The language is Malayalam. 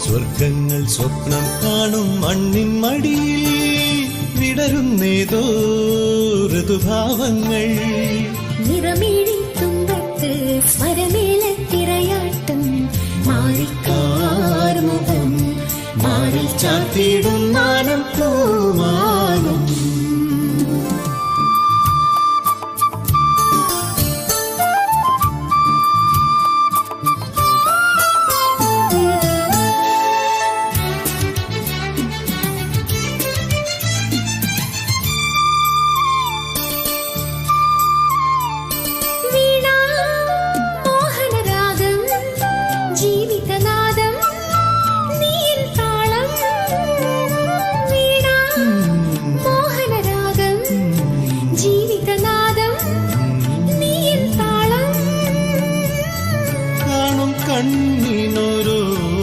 സ്വർഗങ്ങൾ സ്വപ്നം കാണും മണ്ണിൻ മടിയിൽ വിടരുന്നേതോ ഋതുഭാവങ്ങൾ. നിറമേഴി തുമ്പത്ത് സ്വരമേളത്തിരയാട്ടം മാറിക്കാർമുഖം മാറി ചാത്തിടും മാനം പോ